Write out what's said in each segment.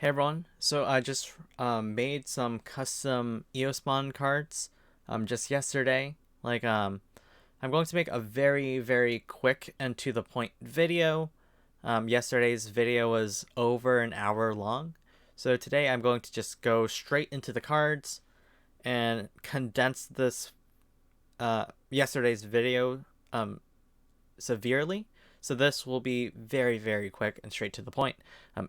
Hey everyone, so I just made some custom Eosmon cards just yesterday. I'm going to make a very quick and to the point video. Yesterday's video was over an hour long, so today I'm going to just go straight into the cards and condense this yesterday's video severely. So this will be very quick and straight to the point.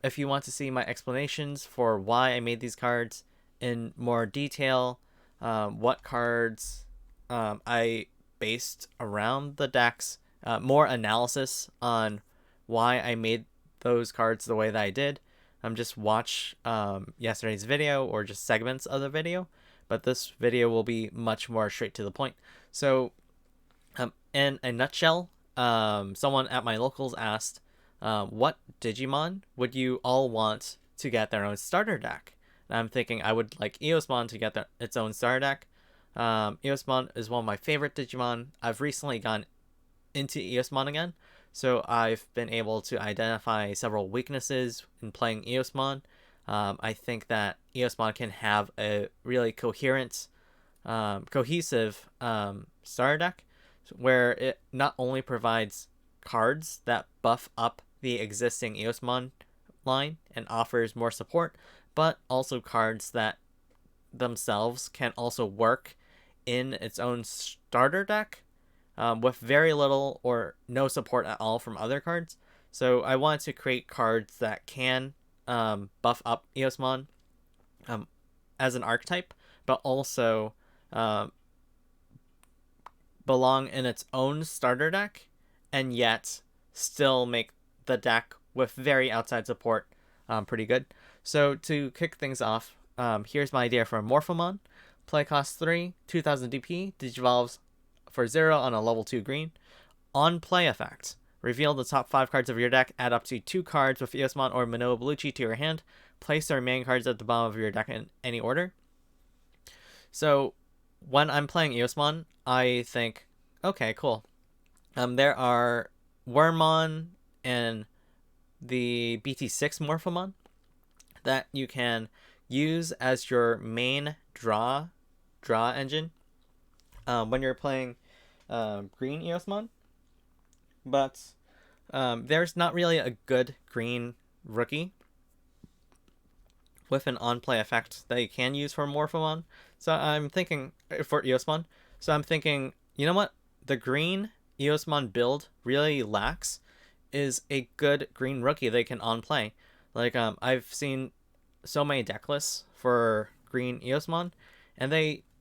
If you want to see my explanations for why I made these cards in more detail, what cards I based around the decks, more analysis on why I made those cards the way that I did, just watch yesterday's video or just segments of the video. But this video will be much more straight to the point. So in a nutshell, someone at my locals asked, what Digimon would you all want to get their own starter deck? And I'm thinking I would like Eosmon to get its own starter deck. Eosmon is one of my favorite Digimon. I've recently gone into Eosmon again, so I've been able to identify several weaknesses in playing Eosmon. I think that Eosmon can have a really cohesive starter deck where it not only provides cards that buff up the existing Eosmon line and offers more support, but also cards that themselves can also work in its own starter deck with very little or no support at all from other cards. So I wanted to create cards that can buff up Eosmon um, as an archetype, but also belong in its own starter deck and yet still make the deck with very outside support pretty good. So to kick things off, here's my idea for Morphomon. Play cost 3, 2000 DP, digivolves for 0 on a level 2 green. On play effect, reveal the top 5 cards of your deck, add up to 2 cards with Eosmon or Manoa Bellucci to your hand, place the remaining cards at the bottom of your deck in any order. So when I'm playing Eosmon, I think, okay, cool. There are Wormmon and the BT6 Morphomon that you can use as your main draw engine when you're playing green Eosmon. But there's not really a good green rookie with an on-play effect that you can use for Morphomon. So I'm thinking for Eosmon. So I'm thinking, you know what? The green Eosmon build really lacks is a good green rookie they can on play. I've seen so many deck lists for green Eosmon, and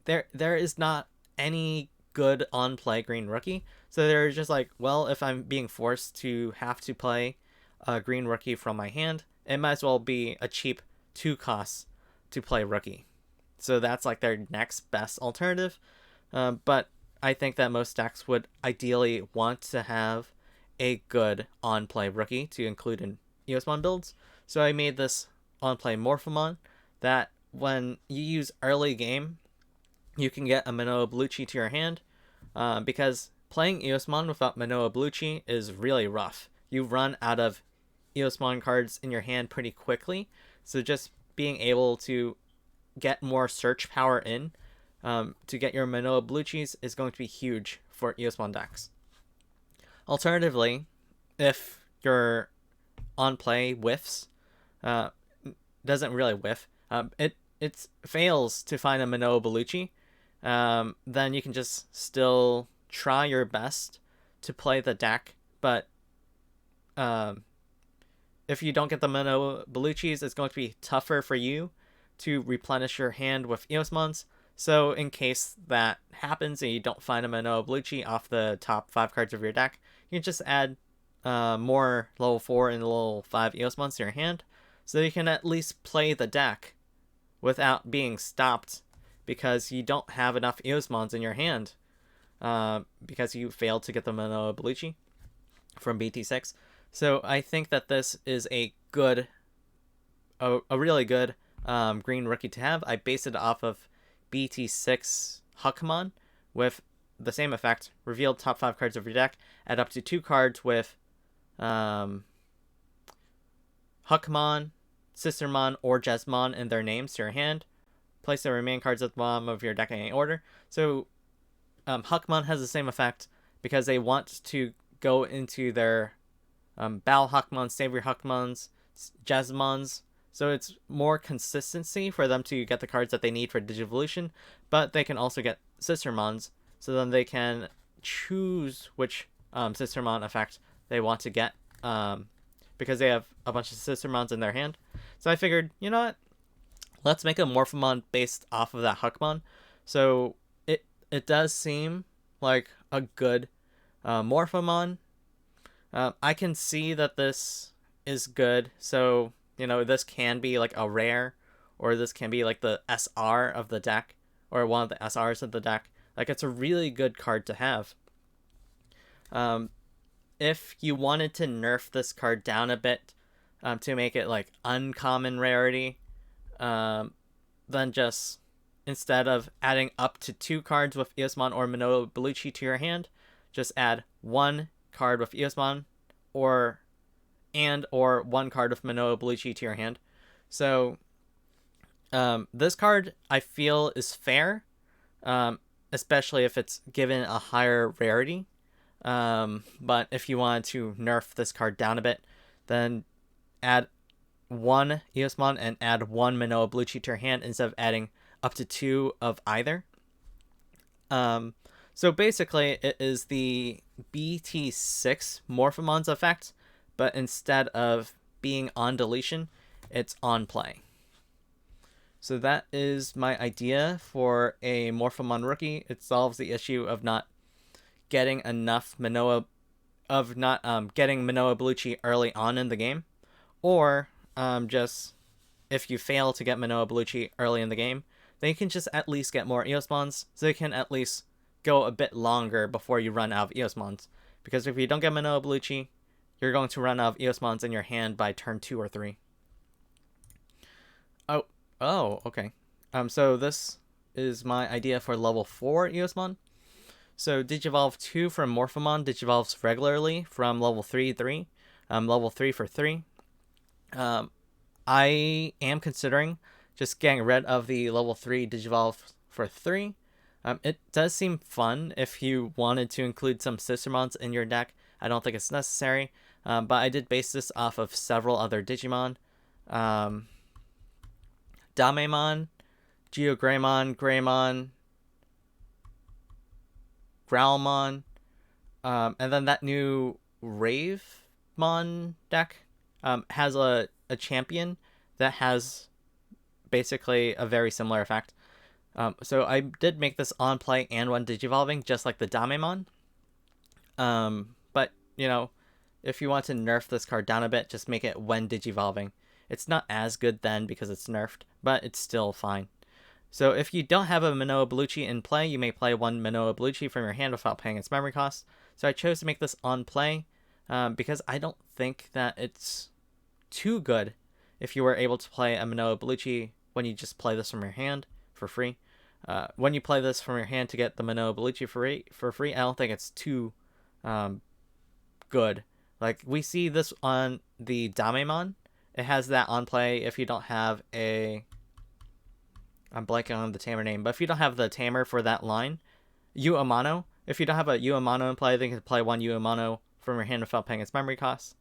there is not any good on play green rookie. So they're just like, well, if I'm being forced to have to play a green rookie from my hand, it might as well be a cheap 2 costs to play rookie. So that's like their next best alternative. But I think that most decks would ideally want to have a good on-play rookie to include in Eosmon builds. So I made this on-play Morphomon that when you use early game, you can get a Manoa Bellucci to your hand because playing Eosmon without Manoa Bellucci is really rough. You run out of Eosmon cards in your hand pretty quickly, so just being able to get more search power in to get your Manoa Belluccis is going to be huge for Eosmon decks. Alternatively, if your on play whiffs, doesn't really whiff, it fails to find a Manoa Bellucci, then you can just still try your best to play the deck, but if you don't get the Manoa Belluccis, it's going to be tougher for you to replenish your hand with Eosmons. So in case that happens and you don't find a Manoa Bellucci off the top 5 cards of your deck, you can just add more level 4 and level 5 Eosmons to your hand, so you can at least play the deck without being stopped because you don't have enough Eosmons in your hand because you failed to get the Manoa Bellucci from BT6. So I think that this is a really good green rookie to have. I based it off of BT6 Huckmon with the same effect. Reveal top 5 cards of your deck. Add up to 2 cards with Huckmon Sistermon or Jesmon in their names to your hand. Place the remaining cards at the bottom of your deck in any order. So Huckmon has the same effect because they want to go into their Battle Huckmons, Savior Huckmons, Jesmons. So it's more consistency for them to get the cards that they need for Digivolution, but they can also get Sistermons, so then they can choose which Sistermon effect they want to get because they have a bunch of Sistermons in their hand. So I figured, you know what? Let's make a Morphomon based off of that Huckmon. So it does seem like a good Morphomon. I can see that this is good. So, this can be like a rare, or this can be like the SR of the deck, or one of the SRs of the deck. Like, it's a really good card to have. If you wanted to nerf this card down a bit to make it like uncommon rarity, then just instead of adding up to 2 cards with Eosmon or Manoa Bellucci to your hand, just add 1 card with Eosmon or 1 card with Manoa Bellucci to your hand. So this card I feel is fair, especially if it's given a higher rarity. But if you wanted to nerf this card down a bit, then add 1 Eosmon and add 1 Manoa Bellucci to your hand instead of adding up to 2 of either. So basically, it is the BT6 Morphomon's effect, but instead of being on deletion, it's on play. So that is my idea for a Morphomon rookie. It solves the issue of not getting enough Manoa, getting Manoa Bellucci early on in the game, or just if you fail to get Manoa Bellucci early in the game, then you can just at least get more Eosmons, so you can at least go a bit longer before you run out of Eosmons. Because if you don't get Manoa Bellucci, you're going to run out of Eosmons in your hand by turn 2 or 3. Okay. So this is my idea for level 4 Eosmon. So Digivolve 2 from Morphomon digivolves regularly from level 3 3. Level 3 for 3. I am considering just getting rid of the level 3 Digivolve for 3. It does seem fun if you wanted to include some Sistermons in your deck. I don't think it's necessary, but I did base this off of several other Digimon. Damemon, Geogreymon, Greymon, Growlmon, and then that new Ravemon deck has a champion that has basically a very similar effect. So I did make this on play and when digivolving, just like the Damemon. But, if you want to nerf this card down a bit, just make it when digivolving. It's not as good then because it's nerfed, but it's still fine. So if you don't have a Manoa Bellucci in play, you may play 1 Manoa Bellucci from your hand without paying its memory cost. So I chose to make this on play because I don't think that it's too good if you were able to play a Manoa Bellucci when you just play this from your hand for free. When you play this from your hand to get the Manoa Bellucci for free, I don't think it's too good. Like, we see this on the Damemon. It has that on play if you don't have a... I'm blanking on the tamer name, but if you don't have the tamer for that line, Uamano. If you don't have a Uamano in play, then you can play 1 Uamano from your hand without paying its memory costs,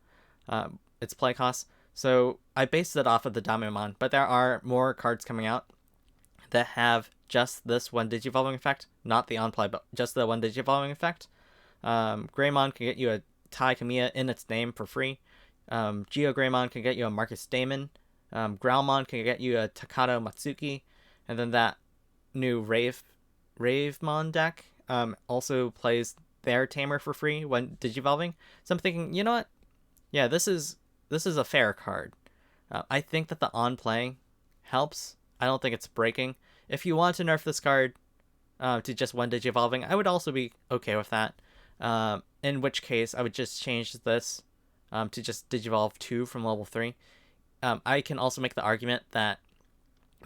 its play costs. So I based it off of the Damemon, but there are more cards coming out that have just this 1 Digivolving effect, not the on play, but just the 1 Digivolving effect. Greymon can get you a Tai Kamiya in its name for free. Geogreymon can get you a Marcus Damon. Growlmon can get you a Takato Matsuki. And then that new Ravemon deck also plays their tamer for free when digivolving. So I'm thinking, you know what? Yeah, this is a fair card. I think that the on play helps. I don't think it's breaking. If you want to nerf this card to just 1 digivolving, I would also be okay with that. In which case, I would just change this to just digivolve 2 from level 3. I can also make the argument that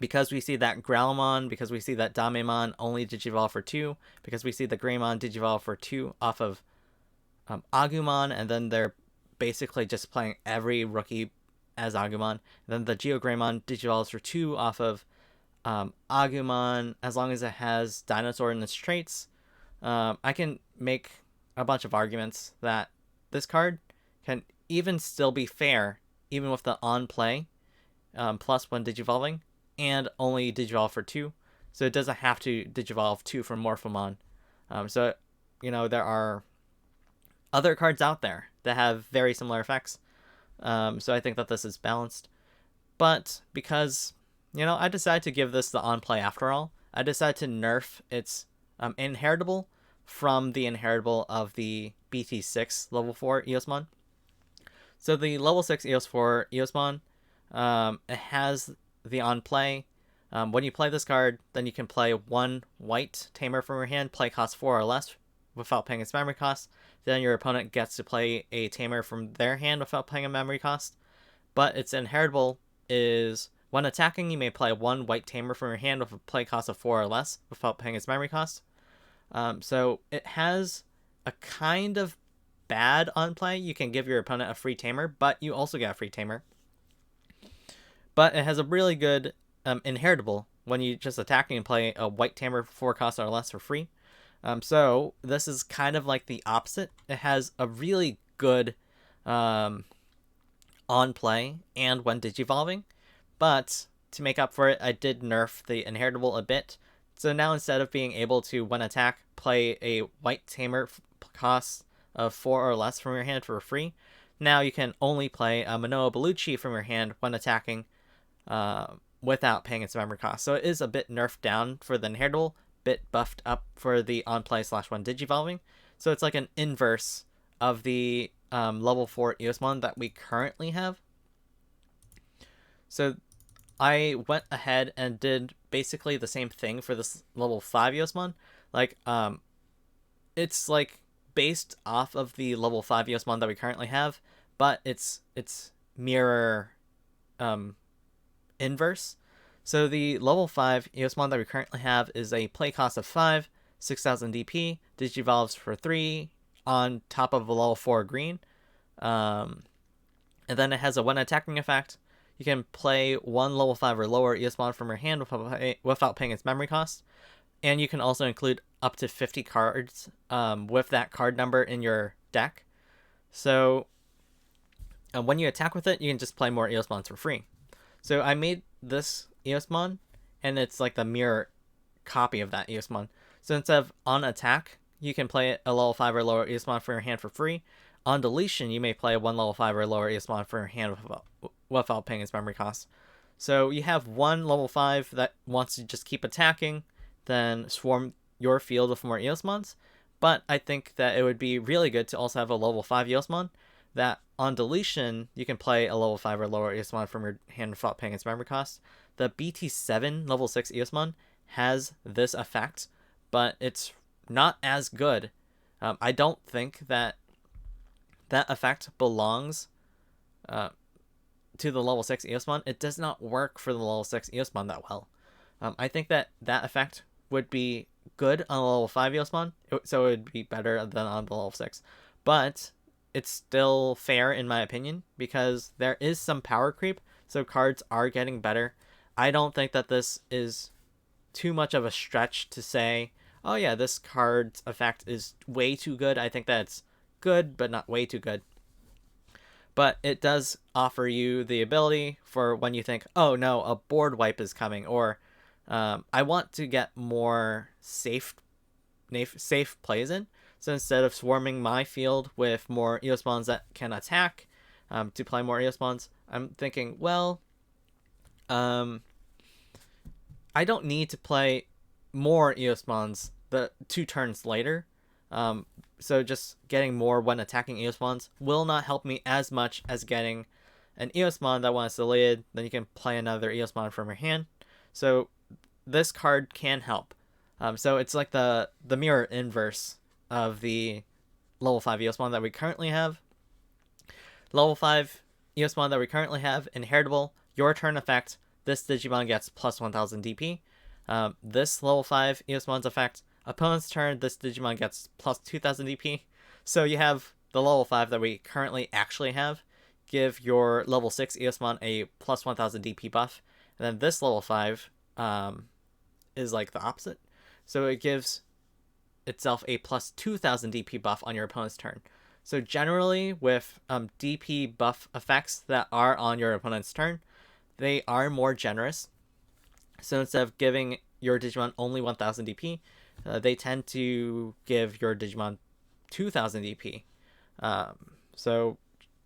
because we see that Growlmon, because we see that Damemon only digivolve for 2, because we see the Greymon digivolve for 2 off of Agumon, and then they're basically just playing every rookie as Agumon. Then the Geogreymon digivolves for 2 off of Agumon as long as it has Dinosaur in its traits. I can make a bunch of arguments that this card can even still be fair, even with the on play plus 1 digivolving, and only digivolve for 2. So it doesn't have to digivolve 2 from Morphomon. So, there are other cards out there that have very similar effects. So I think that this is balanced. But because, I decided to give this the on play after all, I decided to nerf its inheritable from the inheritable of the BT6 level 4 Eosmon. So the level 6 EOS 4 Eosmon, it has the on play. When you play this card, then you can play 1 white tamer from your hand, play cost 4 or less without paying its memory cost. Then your opponent gets to play a tamer from their hand without paying a memory cost. But its inheritable is when attacking, you may play 1 white tamer from your hand with a play cost of 4 or less without paying its memory cost. So it has a kind of bad on play. You can give your opponent a free tamer, but you also get a free tamer. But it has a really good inheritable when you just attacking and play a white tamer for 4 costs or less for free. So this is kind of like the opposite. It has a really good on play and when digivolving, but to make up for it, I did nerf the inheritable a bit. So now instead of being able to, when attack, play a white tamer cost of 4 or less from your hand for free, now you can only play a Manoa Bellucci from your hand when attacking without paying its memory cost. So it is a bit nerfed down for the inheritable, bit buffed up for the on play /1 digivolving. So it's like an inverse of the level 4 Eosmon that we currently have. So I went ahead and did basically the same thing for this level 5 Eosmon. Like, it's like based off of the level 5 Eosmon that we currently have, but it's mirror inverse. So the level 5 Eosmon that we currently have is a play cost of 5, 6000 DP, digivolves for 3 on top of a level 4 green. And then it has a when attacking effect. You can play 1 level 5 or lower Eosmon from your hand without paying its memory cost. And you can also include up to 50 cards with that card number in your deck. So when you attack with it, you can just play more Eosmons for free. So I made this Eosmon, and it's like the mirror copy of that Eosmon. So instead of on attack, you can play a level 5 or lower Eosmon for your hand for free. On deletion, you may play a 1 level 5 or lower Eosmon for your hand without paying its memory cost. So you have 1 level 5 that wants to just keep attacking, then swarm your field with more Eosmons. But I think that it would be really good to also have a level 5 Eosmon that on deletion, you can play a level 5 or lower Eosmon from your hand without paying its memory cost. The BT7 level 6 Eosmon has this effect, but it's not as good. I don't think that effect belongs to the level 6 Eosmon. It does not work for the level 6 Eosmon that well. I think that effect would be good on a level 5 Eosmon, so it would be better than on the level 6. But it's still fair in my opinion, because there is some power creep, so cards are getting better. I don't think that this is too much of a stretch to say, oh yeah, this card's effect is way too good. I think that it's good, but not way too good. But it does offer you the ability for when you think, oh no, a board wipe is coming, or I want to get more safe plays in. So instead of swarming my field with more Eosmons that can attack to play more Eosmons, I'm thinking, well, I don't need to play more Eosmons the 2 turns later. So just getting more when attacking Eosmons will not help me as much as getting an Eosmon that when it's deleted, then you can play another Eosmon from your hand. So this card can help. So it's like the mirror inverse of the level 5 Eosmon that we currently have. Level 5 Eosmon that we currently have, inheritable, your turn effect, this Digimon gets plus 1000 DP. This level 5 Eosmon's effect, opponent's turn, this Digimon gets plus 2000 DP. So you have the level 5 that we currently actually have give your level 6 Eosmon a plus 1000 DP buff. And then this level 5 is like the opposite. So it gives itself a plus 2000 DP buff on your opponent's turn. So generally, with DP buff effects that are on your opponent's turn, they are more generous. So instead of giving your Digimon only 1000 DP, they tend to give your Digimon 2000 DP. So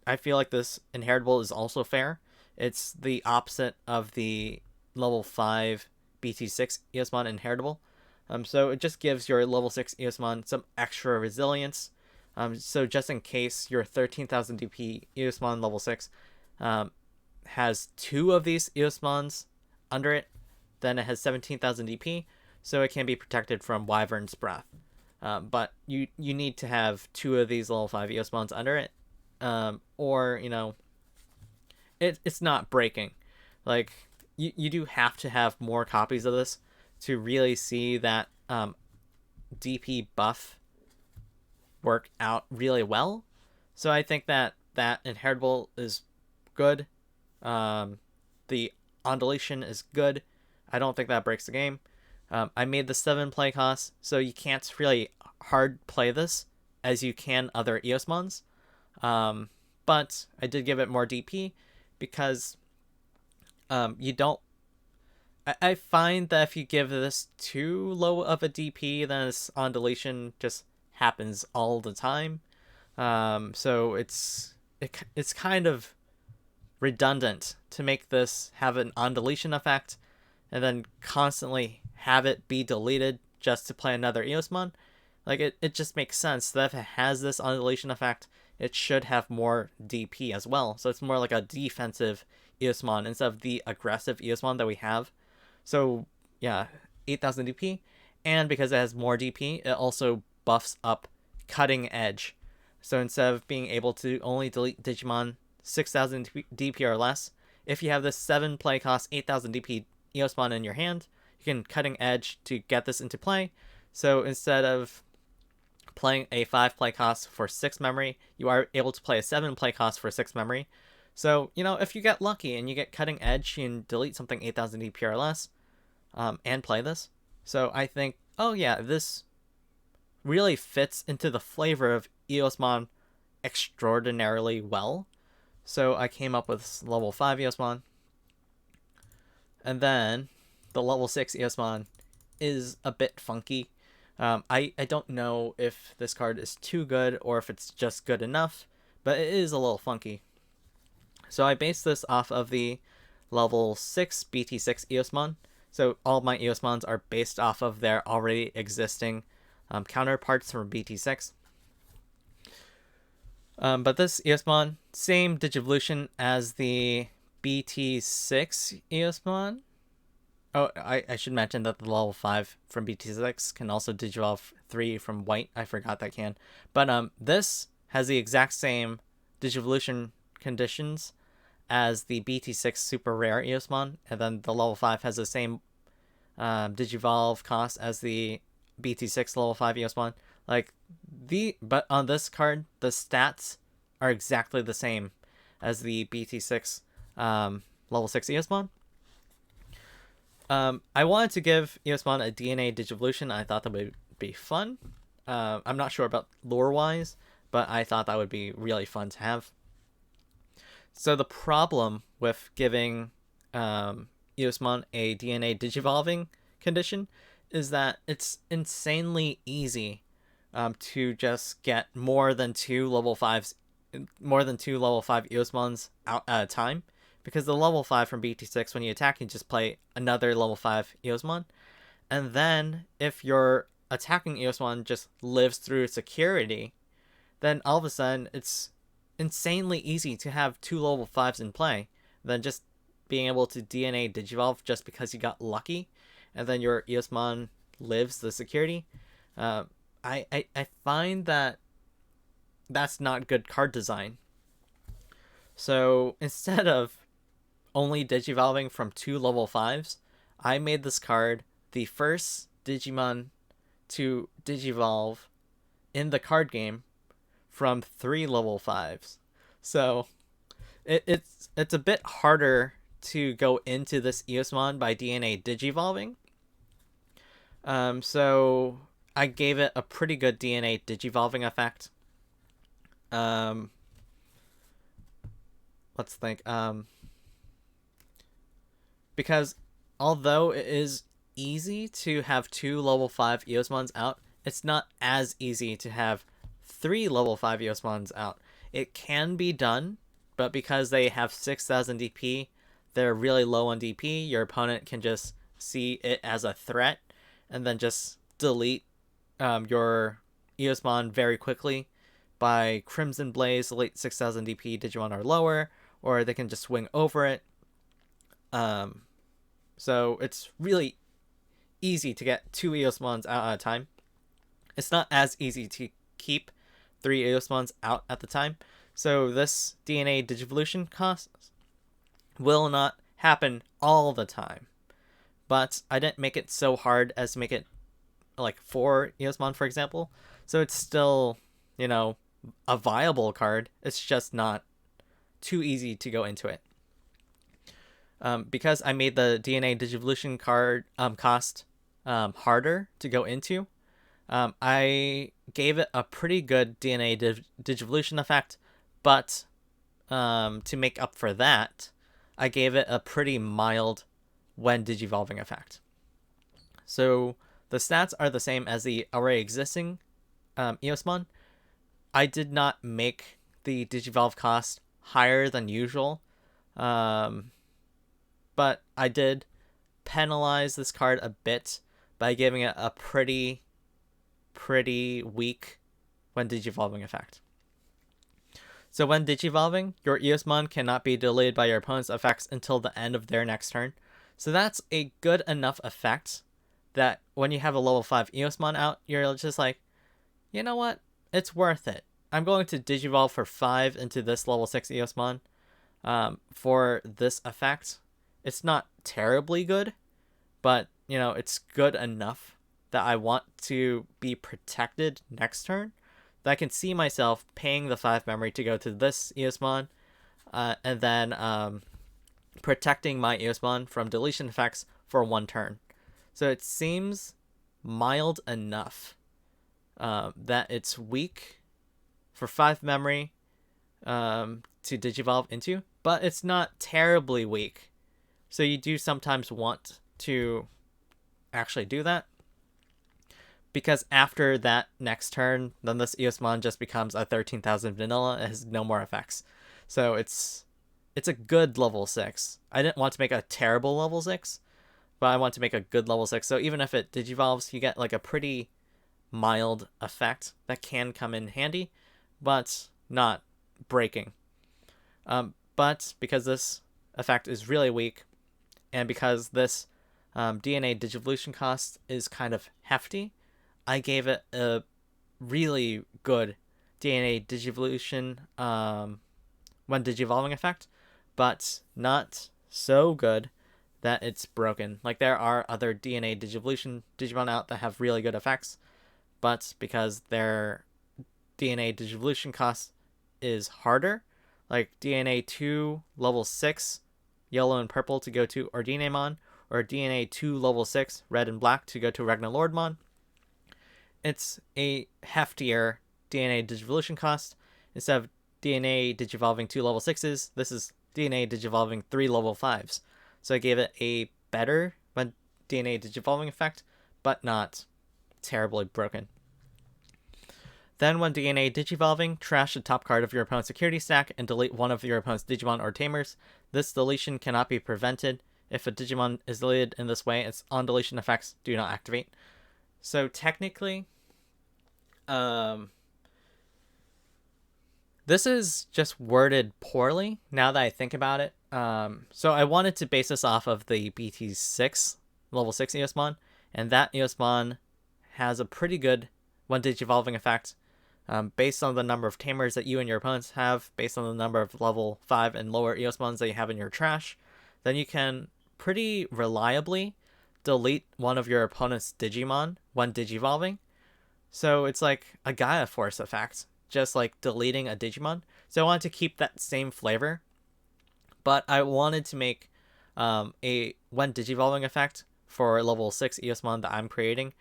I feel like this inheritable is also fair. It's the opposite of the level 5 BT6 Eosmon inheritable. So it just gives your level 6 Eosmon some extra resilience. So just in case your 13,000 DP Eosmon level 6 has 2 of these Eosmons under it, then it has 17,000 DP, so it can be protected from Wyvern's Breath. But you need to have 2 of these level 5 Eosmons under it, or, it's not breaking. Like, you do have to have more copies of this to really see that DP buff work out really well. So I think that inheritable is good. The undulation is good. I don't think that breaks the game. I made the 7 play cost, so you can't really hard play this as you can other Eosmons. But I did give it more DP because you don't. I find that if you give this too low of a DP, then this undulation just happens all the time. So it's kind of redundant to make this have an undulation effect and then constantly have it be deleted just to play another Eosmon. Like, it just makes sense that if it has this undulation effect, it should have more DP as well. So it's more like a defensive Eosmon instead of the aggressive Eosmon that we have. So yeah, 8,000 DP. And because it has more DP, it also buffs up Cutting Edge. So instead of being able to only delete Digimon 6,000 DP or less, if you have this 7 play cost 8,000 DP Eosmon in your hand, you can Cutting Edge to get this into play. So instead of playing a 5 play cost for 6 memory, you are able to play a 7 play cost for 6 memory. So, if you get lucky and you get Cutting Edge, you can delete something 8,000 DP or less, and play this. So I think, oh yeah, this really fits into the flavor of Eosmon extraordinarily well. So I came up with level 5 Eosmon. And then the level 6 Eosmon is a bit funky. I don't know if this card is too good or if it's just good enough, but it is a little funky. So I based this off of the level 6 BT6 Eosmon. So all my Eosmons are based off of their already existing counterparts from BT6. But this Eosmon, same Digivolution as the BT6 Eosmon. Oh, I should mention that the level 5 from BT6 can also Digivolve 3 from White. I forgot that can. But this has the exact same Digivolution conditions as the BT6 Super Rare Eosmon. And then the level 5 has the same Digivolve cost as the BT6 level 5 Eosmon. But on this card, the stats are exactly the same as the BT6 level 6 Eosmon. I wanted to give Eosmon a DNA Digivolution. I thought that would be fun. I'm not sure about lore-wise, but I thought that would be really fun to have. So the problem with giving Eosmon a DNA Digivolving condition is that it's insanely easy to just get more than 2 level 5 Eosmons out at a time. Because the level 5 from BT6, when you attack, you just play another level 5 Eosmon. And then, if your attacking Eosmon just lives through security, then all of a sudden, it's insanely easy to have 2 level 5s in play. Than just being able to DNA Digivolve just because you got lucky. And then your Eosmon lives the security. I find that that's not good card design. So, instead of only Digivolving from 2 level 5s, I made this card the first Digimon to Digivolve in the card game from 3 level 5s. So it's a bit harder to go into this Eosmon by DNA digivolving. So I gave it a pretty good DNA digivolving effect. Um, let's think. Because although it is easy to have 2 level 5 Eosmons out, it's not as easy to have 3 level 5 Eosmons out. It can be done, but because they have 6,000 DP, they're really low on DP. Your opponent can just see it as a threat and then just delete your Eosmon very quickly by Crimson Blaze, delete 6,000 DP Digimon or lower, or they can just swing over it. So it's really easy to get 2 Eosmons out at a time. It's not as easy to keep 3 Eosmons out at the time. So this DNA Digivolution cost will not happen all the time. But I didn't make it so hard as to make it like 4 Eosmon, for example. So it's still, a viable card. It's just not too easy to go into it. Because I made the DNA Digivolution card cost harder to go into, I gave it a pretty good DNA Digivolution effect, but to make up for that, I gave it a pretty mild when digivolving effect. So the stats are the same as the already existing Eosmon. I did not make the digivolve cost higher than usual, but I did penalize this card a bit by giving it a pretty weak when digivolving effect. So when digivolving, your Eosmon cannot be delayed by your opponent's effects until the end of their next turn. So that's a good enough effect that when you have a level 5 Eosmon out, you're just like, you know what? It's worth it. I'm going to digivolve for 5 into this level 6 Eosmon for this effect. It's not terribly good, but, it's good enough that I want to be protected next turn, that I can see myself paying the 5 memory to go to this Eosmon, and then protecting my Eosmon from deletion effects for 1 turn. So it seems mild enough that it's weak for 5 memory to digivolve into, but it's not terribly weak. So you do sometimes want to actually do that, because after that next turn, then this Eosmon just becomes a 13,000 vanilla. It has no more effects. So it's a good level 6. I didn't want to make a terrible level 6, but I want to make a good level 6. So even if it digivolves, you get like a pretty mild effect that can come in handy, but not breaking. But because this effect is really weak, and because this DNA Digivolution cost is kind of hefty, I gave it a really good DNA Digivolution when digivolving effect, but not so good that it's broken. Like, there are other DNA Digivolution Digimon out that have really good effects, but because their DNA Digivolution cost is harder, like DNA 2 level 6 yellow and purple to go to Ordinamon, or DNA 2 level 6 red and black to go to Ragnalordmon, it's a heftier DNA Digivolution cost. Instead of DNA Digivolving 2 level 6s, this is DNA Digivolving 3 level 5s. So I gave it a better DNA Digivolving effect, but not terribly broken. Then when DNA Digivolving, trash the top card of your opponent's security stack and delete one of your opponent's Digimon or Tamers. This deletion cannot be prevented. If a Digimon is deleted in this way, its on-deletion effects do not activate. So technically, this is just worded poorly now that I think about it. So I wanted to base this off of the BT6, level 6 Eosmon, and that Eosmon has a pretty good when digivolving effect. Based on the number of tamers that you and your opponents have, based on the number of level 5 and lower Eosmons that you have in your trash, then you can pretty reliably delete one of your opponent's Digimon when digivolving. So it's like a Gaia Force effect, just like deleting a Digimon. So I wanted to keep that same flavor. But I wanted to make a when digivolving effect for level 6 Eosmon that I'm creating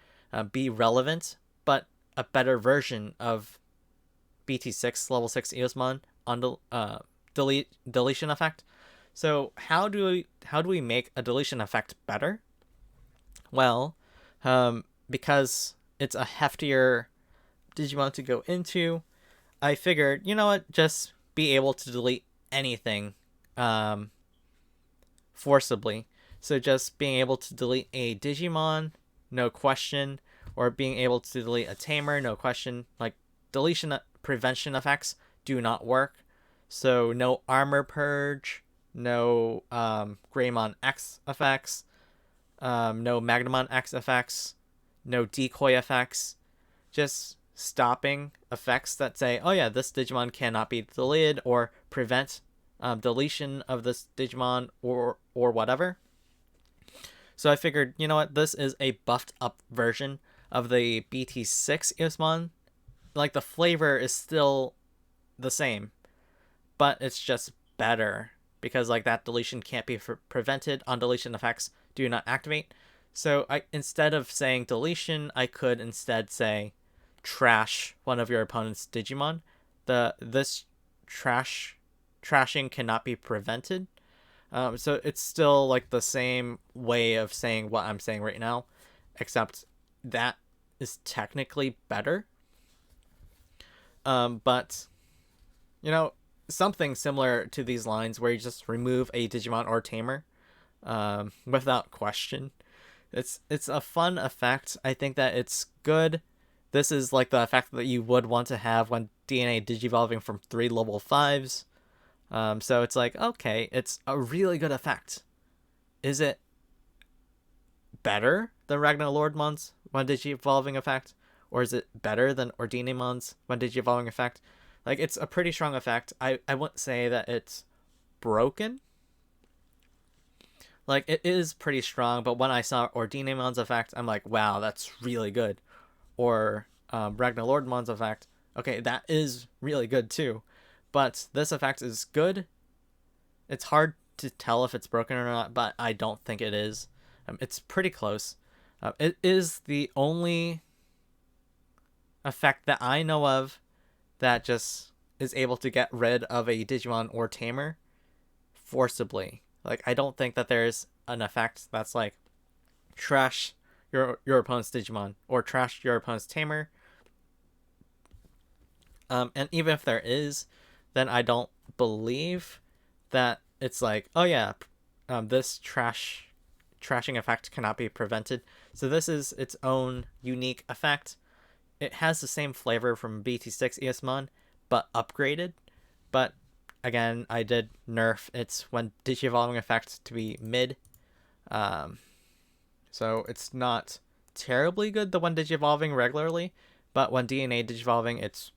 be relevant, but a better version of BT6 level 6 Eosmon on the deletion effect. So how do we make a deletion effect better? Well, because it's a heftier Digimon to go into, I figured, you know what, just be able to delete anything um, forcibly. So just being able to delete a Digimon, no question, or being able to delete a Tamer, no question. Like, deletion prevention effects do not work. So no armor purge, no Greymon X effects, no Magnamon X effects, no decoy effects. Just stopping effects that say, oh yeah, this Digimon cannot be deleted, or prevent deletion of this Digimon, or whatever. So I figured, you know what, this is a buffed up version of the BT6 Eosmon. Like, the flavor is still the same, but it's just better because like that deletion can't be prevented. On deletion effects do not activate. So I, instead of saying deletion, I could instead say trash one of your opponent's Digimon. This trashing cannot be prevented. So it's still like the same way of saying what I'm saying right now, except that is technically better. But you know, something similar to these lines where you just remove a Digimon or Tamer, without question. It's a fun effect. I think that it's good. This is like the effect that you would want to have when DNA digivolving from 3 level 5s. So it's like, okay, it's a really good effect. Is it better than Ragnar Lordmon's when digivolving effect? Or is it better than Ordinemon's when digivolving effect? Like, it's a pretty strong effect. I wouldn't say that it's broken. Like, it is pretty strong, but when I saw Ordinemon's effect, I'm like, wow, that's really good. Or Ragnar Lordmon's effect, okay, that is really good too. But this effect is good. It's hard to tell if it's broken or not, but I don't think it is. It's pretty close. It is the only effect that I know of that just is able to get rid of a Digimon or Tamer forcibly. Like, I don't think that there's an effect that's like trash your opponent's Digimon or trash your opponent's Tamer. And even if there is, then I don't believe that it's like, oh yeah, this trashing effect cannot be prevented. So this is its own unique effect. It has the same flavor from BT6 Eosmon, but upgraded. But again, I did nerf its when digivolving effect to be mid. So it's not terribly good the when digivolving regularly, but when DNA digivolving, it's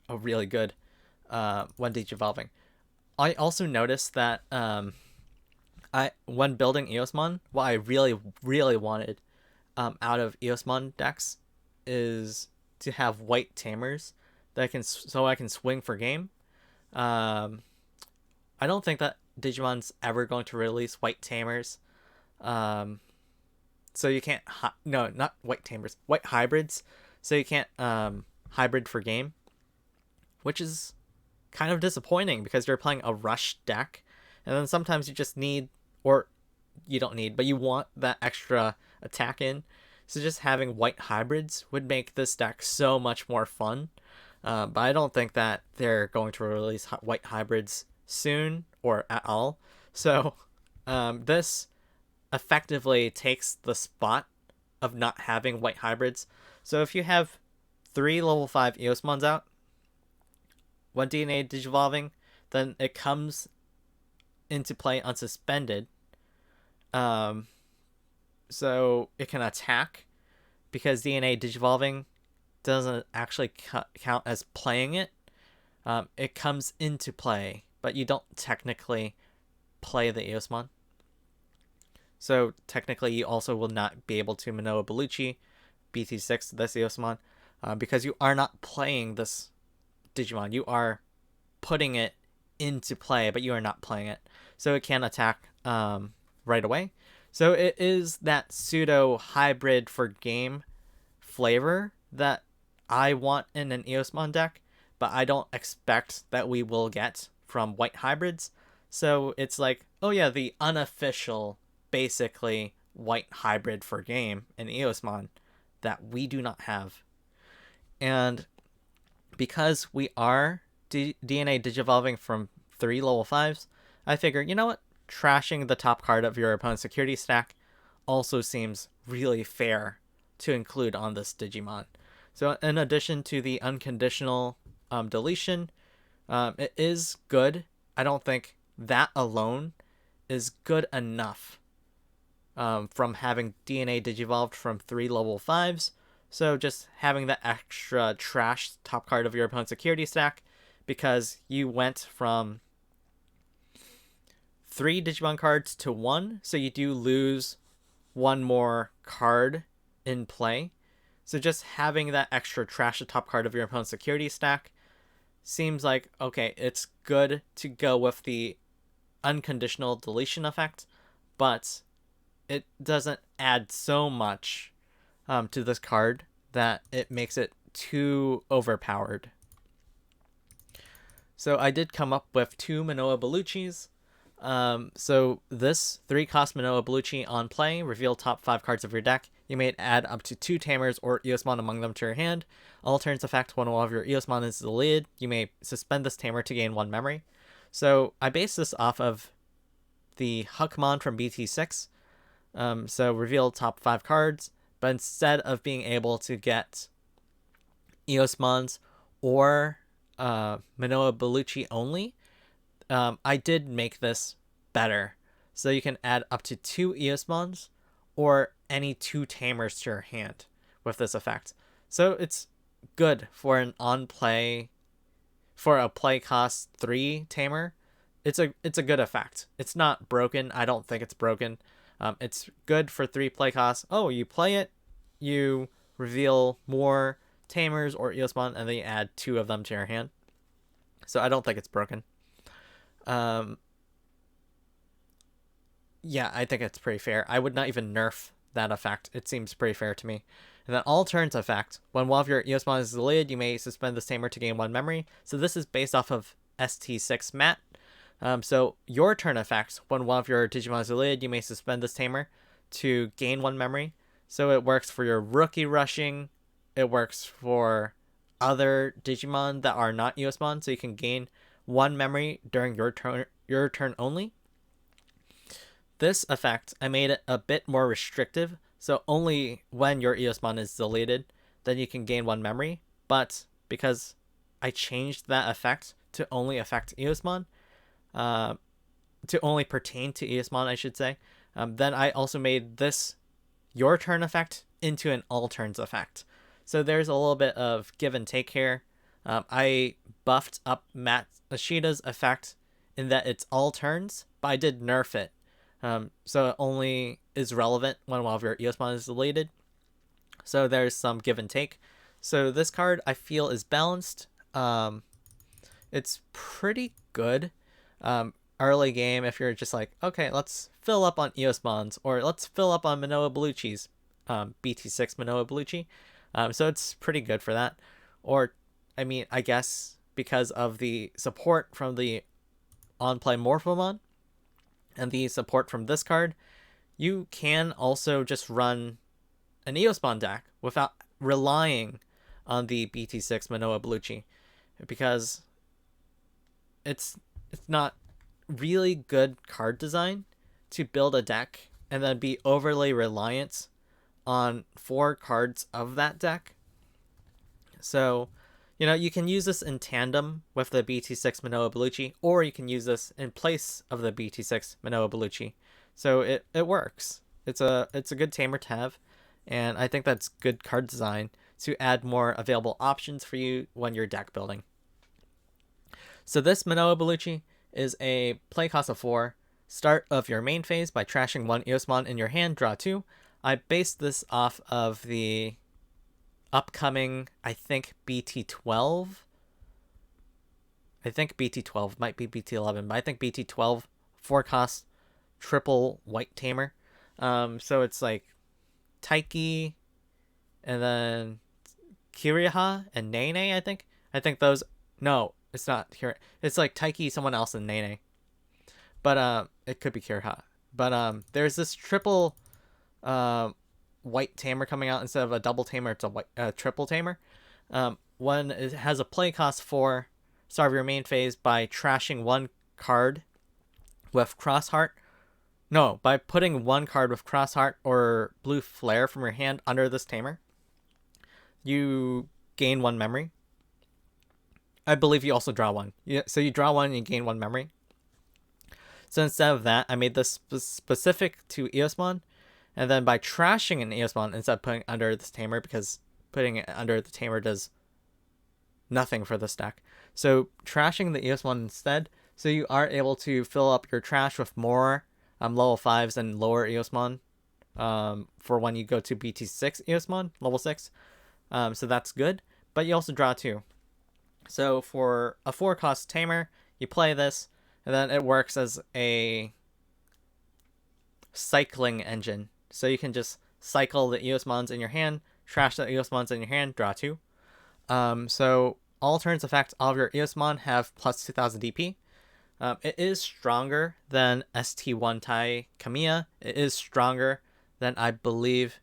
a really good when digivolving. I also noticed that I when building Eosmon, what I really really wanted out of Eosmon decks is to have white tamers that I can swing for game. Um, I don't think that Digimon's ever going to release white tamers. Um, so you can't no, not white tamers, white hybrids. So you can't hybrid for game, which is kind of disappointing because you're playing a rush deck, and then sometimes you just need, or you don't need, but you want that extra attack in. So just having white hybrids would make this deck so much more fun. But I don't think that they're going to release white hybrids soon or at all. So this effectively takes the spot of not having white hybrids. So if you have 3 level 5 Eosmons out, when DNA digivolving, then it comes into play unsuspended. So it can attack because DNA digivolving doesn't actually count as playing it. It comes into play, but you don't technically play the Eosmon. So technically, you also will not be able to Manoa Bellucci BT6 this Eosmon because you are not playing this Digimon. You are putting it into play, but you are not playing it. So it can attack right away. So it is that pseudo hybrid for game flavor that I want in an Eosmon deck, but I don't expect that we will get from white hybrids. So it's like, oh yeah, the unofficial, basically white hybrid for game in Eosmon that we do not have. And because we are DNA digivolving from 3 level 5s, I figure, you know what? Trashing the top card of your opponent's security stack also seems really fair to include on this Digimon. So in addition to the unconditional deletion, it is good. I don't think that alone is good enough from having DNA digivolved from 3 level 5s. So just having the extra trash top card of your opponent's security stack, because you went from 3 Digimon cards to 1, so you do lose one more card in play. So just having that extra trash the top card of your opponent's security stack seems like, okay, it's good to go with the unconditional deletion effect, but it doesn't add so much to this card that it makes it too overpowered. So I did come up with 2 Manoa Bellucci's. So this 3-cost Manoa Bellucci on play, reveal top 5 cards of your deck. You may add up to 2 Tamers or Eosmon among them to your hand. All turns effect, when one of your Eosmon is deleted, you may suspend this Tamer to gain 1 memory. So I base this off of the Huckmon from BT6. So reveal top 5 cards, but instead of being able to get Eosmons or Manoa Bellucci only, I did make this better. So you can add up to 2 Eosmons or any 2 Tamers to your hand with this effect. So it's good for an on-play, for a play cost 3 Tamer. It's a good effect. It's not broken. I don't think it's broken. It's good for 3 play costs. Oh, you play it, you reveal more Tamers or Eosmon, and then you add 2 of them to your hand. So I don't think it's broken. Yeah, I think it's pretty fair. I would not even nerf that effect. It seems pretty fair to me. And then all turns effect. When one of your Eosmon is deleted, you may suspend this Tamer to gain 1 memory. So this is based off of ST6 Mat. So your turn effect, when one of your Digimon is deleted, you may suspend this Tamer to gain 1 memory. So it works for your rookie rushing. It works for other Digimon that are not Eosmon, so you can gain 1 memory during your turn only. This effect, I made it a bit more restrictive, so only when your Eosmon is deleted, then you can gain 1 memory. But because I changed that effect to only affect Eosmon, to only pertain to Eosmon, I should say, then I also made this your turn effect into an all turns effect. So there's a little bit of give and take here. I buffed up Matt Ashida's effect in that it's all turns, but I did nerf it. So it only is relevant when one of your Eosmon is deleted. So there's some give and take. So this card I feel is balanced. It's pretty good. Early game, if you're just like, okay, let's fill up on Eosmons, or let's fill up on Manoa Bellucci's, BT6 Manoa Bellucci. So it's pretty good for that. Or, I mean, I guess because of the support from the on-play Morphomon and the support from this card, you can also just run an Eosmon deck without relying on the BT6 Manoa Bellucci, because it's not really good card design to build a deck and then be overly reliant on 4 cards of that deck. So, you know, you can use this in tandem with the BT6 Manoa Bellucci, or you can use this in place of the BT6 Manoa Bellucci. So it works. It's a good tamer to have, and I think that's good card design to add more available options for you when you're deck building. So this Manoa Bellucci is a play cost of 4. Start of your main phase by trashing 1 Eosmon in your hand, draw 2. I based this off of the upcoming, I think, BT12 I think BT12 might be BT11, but I think BT12 4 cost triple white tamer. So it's like Taiki and then Kiriha and Nene, I think. I think those. No, it's not here. It's like Taiki, someone else, and Nene. But it could be Kiriha. But there's this triple uh, white tamer coming out instead of a double tamer. It's a triple tamer. One it has a play cost 4, start of your main phase by trashing one card with cross heart. No, by putting one card with cross heart or blue flare from your hand under this tamer. You gain 1 memory. I believe you also draw 1. So you draw 1 and you gain 1 memory. So instead of that, I made this specific to Eosmon. And then by trashing an Eosmon instead of putting under this tamer, because putting it under the tamer does nothing for this deck. So trashing the Eosmon instead, so you are able to fill up your trash with more level 5s and lower Eosmon for when you go to BT6 Eosmon, level 6. So that's good, but you also draw 2. So for a 4 cost tamer, you play this, and then it works as a cycling engine. So you can just cycle the Eosmons in your hand, trash the Eosmons in your hand, draw 2. So all turns effect, all of your Eosmon have plus 2000 DP. It is stronger than ST1 Tai Kamiya. It is stronger than, I believe,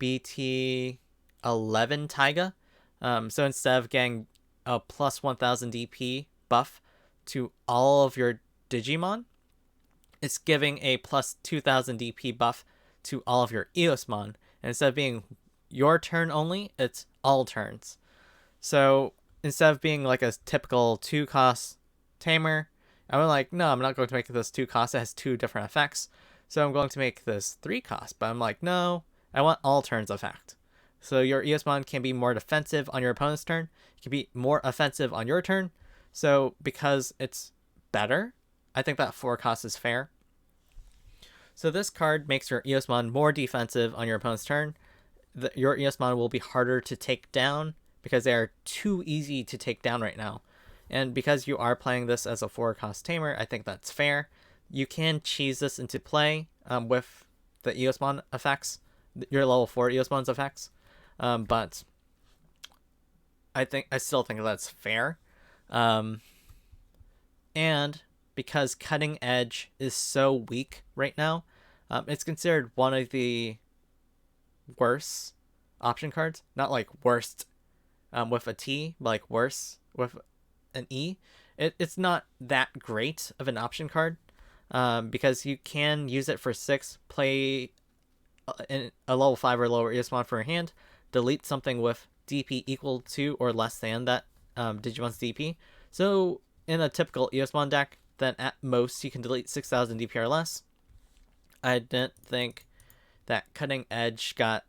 BT11 Taiga. So instead of getting a plus 1000 DP buff to all of your Digimon, it's giving a plus 2000 DP buff to all of your Eosmon. And instead of being your turn only, it's all turns. So instead of being like a typical 2 cost tamer, I'm like, no, I'm not going to make this 2 cost. It has 2 different effects. So I'm going to make this 3 cost. But I'm like, no, I want all turns effect. So your Eosmon can be more defensive on your opponent's turn. It can be more offensive on your turn. So because it's better, I think that 4 cost is fair. So this card makes your Eosmon more defensive on your opponent's turn. Your Eosmon will be harder to take down because they are too easy to take down right now. And because you are playing this as a 4 cost tamer, I think that's fair. You can cheese this into play with the Eosmon effects, your level 4 Eosmon's effects. But I still think that's fair. And because Cutting Edge is so weak right now, it's considered one of the worst option cards. Not like worst with a T, but like worse with an E. It's not that great of an option card because you can use it for 6, play a level 5 or lower Eosmon for your hand, delete something with DP equal to or less than that Digimon's DP. So in a typical Eosmon deck, then at most you can delete 6000 DP or less. I didn't think that Cutting Edge got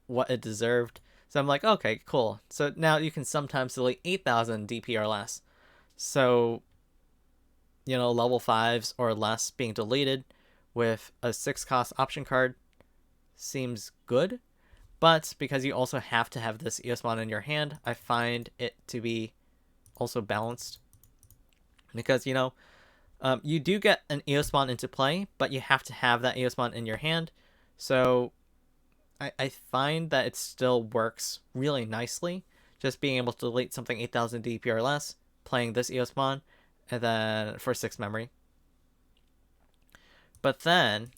what it deserved. So I'm like, okay, cool. So now you can sometimes delete 8000 DP or less. So, level 5s or less being deleted with a 6 cost option card seems good. But because you also have to have this Eosmon in your hand, I find it to be also balanced. Because, you do get an Eosmon into play, but you have to have that Eosmon in your hand. So I find that it still works really nicely. Just being able to delete something 8000 DP or less, playing this Eosmon, and then for 6 memory. But then,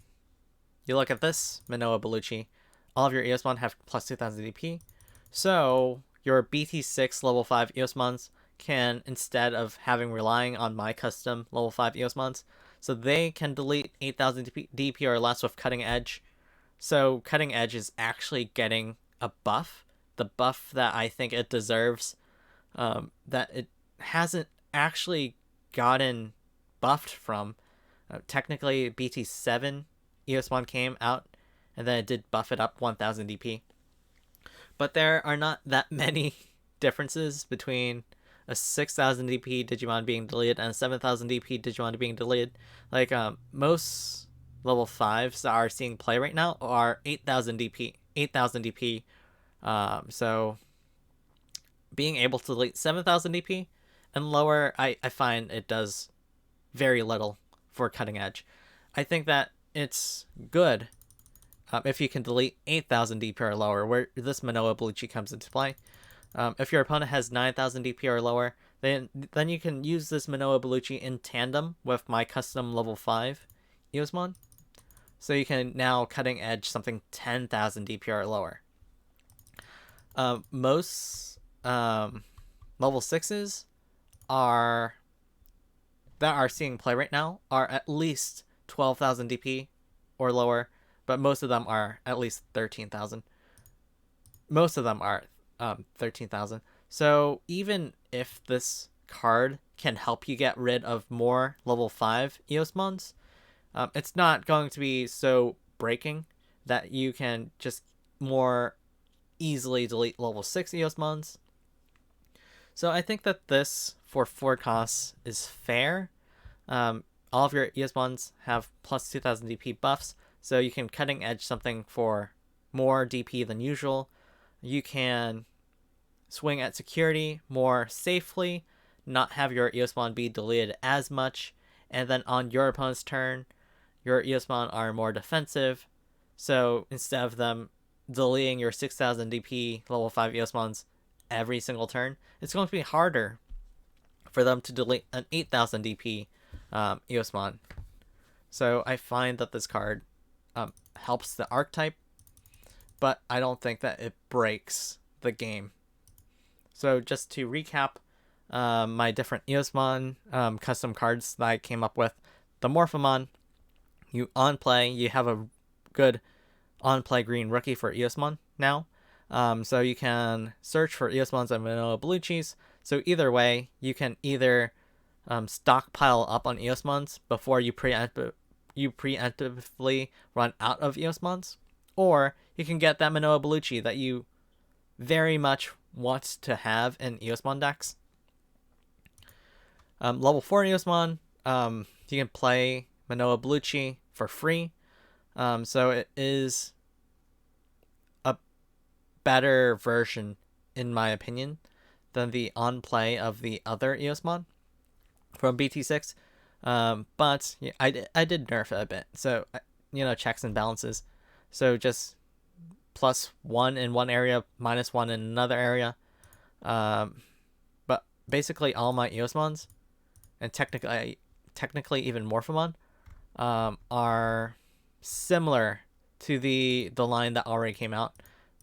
you look at this Manoa Bellucci. All of your Eosmon have plus 2000 DP. So your BT6 level 5 Eosmons can, instead of relying on my custom level 5 Eosmons, so they can delete 8000 DP or less with Cutting Edge. So Cutting Edge is actually getting a buff, the buff that I think it deserves, that it hasn't actually gotten buffed from. Technically, BT7 Eosmon came out, and then it did buff it up 1000 DP. But there are not that many differences between a 6000 DP Digimon being deleted and a 7000 DP Digimon being deleted. Like, most level 5s that are seeing play right now are 8000 DP. 8000 DP. So being able to delete 7000 DP And lower, I find it does very little for cutting edge. I think that it's good if you can delete 8,000 DP or lower, where this Manoa Bellucci comes into play. If your opponent has 9,000 DP or lower, then you can use this Manoa Bellucci in tandem with my custom level 5 Eosmon. So you can now cutting edge something 10,000 DP or lower. Most level 6s are that are seeing play right now are at least 12,000 DP or lower, but most of them are at least 13,000. Most of them are 13,000. So even if this card can help you get rid of more level 5 Eosmons, it's not going to be so breaking that you can just more easily delete level 6 Eosmons. So I think that this, for 4 costs, is fair. All of your Eosmons have plus 2,000 DP buffs, so you can cutting edge something for more DP than usual. You can swing at security more safely, not have your Eosmon be deleted as much, and then on your opponent's turn, your Eosmon are more defensive, so instead of them deleting your 6,000 DP level 5 Eosmons every single turn, it's going to be harder for them to delete an 8,000 DP Eosmon. So I find that this card helps the archetype, but I don't think that it breaks the game. So just to recap my different Eosmon custom cards that I came up with. The Morphomon, you on play, you have a good on play green rookie for Eosmon now. So you can search for Eosmons and Manoa Belluccis. So either way, you can either stockpile up on Eosmons before you preemptively run out of Eosmons, or you can get that Manoa Bellucci that you very much want to have in Eosmon decks. Level 4 Eosmon, you can play Manoa Bellucci for free. So it is a better version, in my opinion, than the on play of the other Eosmon from BT6. But yeah, I did nerf it a bit. So, checks and balances. So just +1 in one area, -1 in another area. But basically all my Eosmons, and technically even Morphomon, are similar to the line that already came out,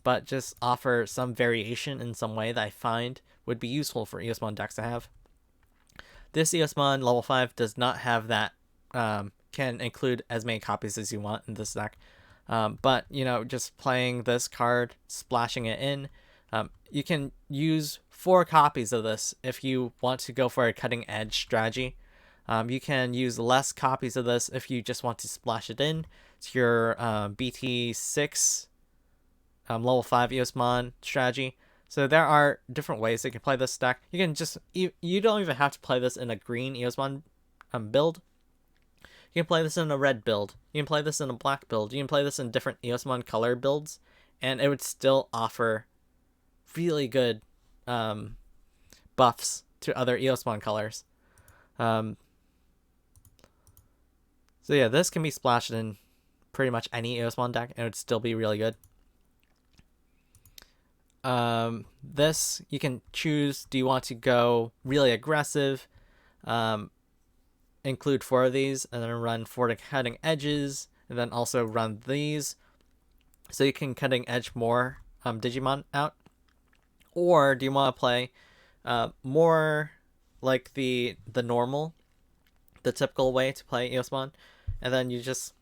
but just offer some variation in some way that I find would be useful for Eosmon decks to have. This Eosmon level 5 does not have that. Can include as many copies as you want in this deck. But, just playing this card, splashing it in, you can use 4 copies of this if you want to go for a cutting edge strategy. You can use less copies of this if you just want to splash it in to your BT6 level 5 Eosmon strategy. So there are different ways that you can play this deck. You can just, you don't even have to play this in a green Eosmon build. You can play this in a red build. You can play this in a black build. You can play this in different Eosmon color builds, and it would still offer really good buffs to other Eosmon colors. So yeah, this can be splashed in pretty much any Eosmon deck, and it would still be really good. This, you can choose, do you want to go really aggressive, include 4 of these, and then run 4 to cutting edges, and then also run these, so you can cutting edge more Digimon out? Or do you want to play more like the normal, the typical way to play Eosmon, and then you just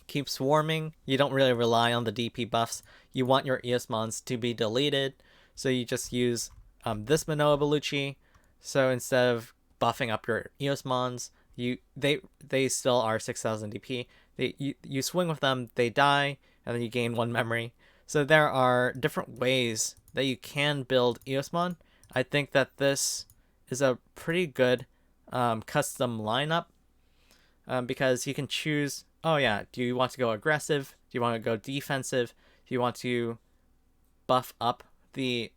keep swarming? You don't really rely on the DP buffs. You want your Eosmons to be deleted, so you just use this Manoa Bellucci. So instead of buffing up your Eosmons, they still are 6,000 DP. You swing with them, they die, and then you gain 1 memory. So there are different ways that you can build Eosmon. I think that this is a pretty good custom lineup, because you can choose, oh yeah, do you want to go aggressive? Do you want to go defensive? Do you want to buff up the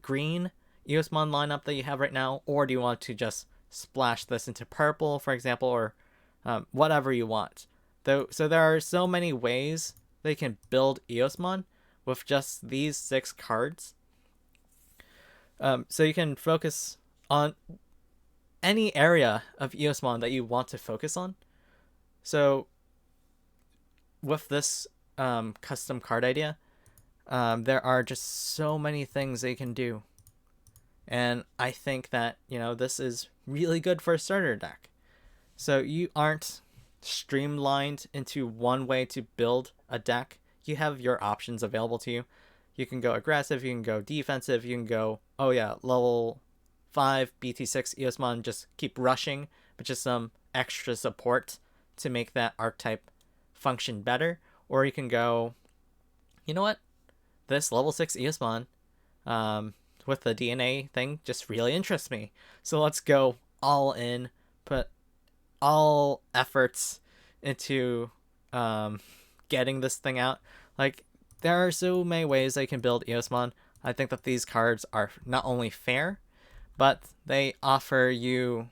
green Eosmon lineup that you have right now, or do you want to just splash this into purple, for example, or whatever you want. So there are so many ways they can build Eosmon with just these 6 cards. So you can focus on any area of Eosmon that you want to focus on. So with this custom card idea, there are just so many things they can do. And I think that, this is really good for a starter deck. So you aren't streamlined into one way to build a deck. You have your options available to you. You can go aggressive, you can go defensive, you can go, oh yeah, level 5 BT6 Eosmon, just keep rushing, but just some extra support to make that archetype function better. Or you can go, you know what? This level 6 Eosmon with the DNA thing just really interests me. So let's go all in, put all efforts into getting this thing out. Like, there are so many ways they can build Eosmon. I think that these cards are not only fair, but they offer you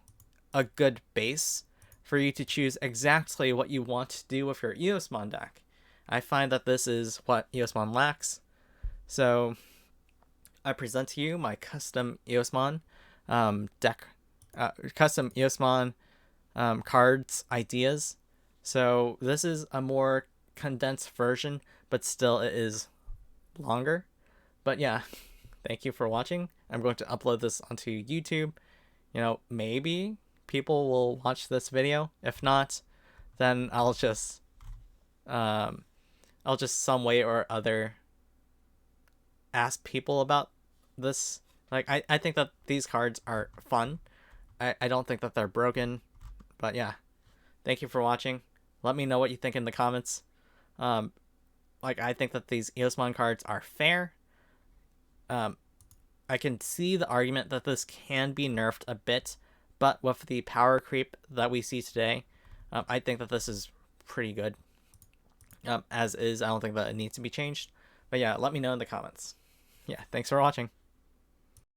a good base for you to choose exactly what you want to do with your Eosmon deck. I find that this is what Eosmon lacks. So I present to you my custom Eosmon deck, custom Eosmon cards ideas. So this is a more condensed version, but still it is longer. But yeah, thank you for watching. I'm going to upload this onto YouTube. Maybe people will watch this video. If not, then I'll just some way or other ask people about this. Like, I think that these cards are fun. I don't think that they're broken. But yeah, thank you for watching. Let me know what you think in the comments. I think that these Eosmon cards are fair. I can see the argument that this can be nerfed a bit, but with the power creep that we see today, I think that this is pretty good. As is, I don't think that it needs to be changed. But yeah, let me know in the comments. Yeah, thanks for watching.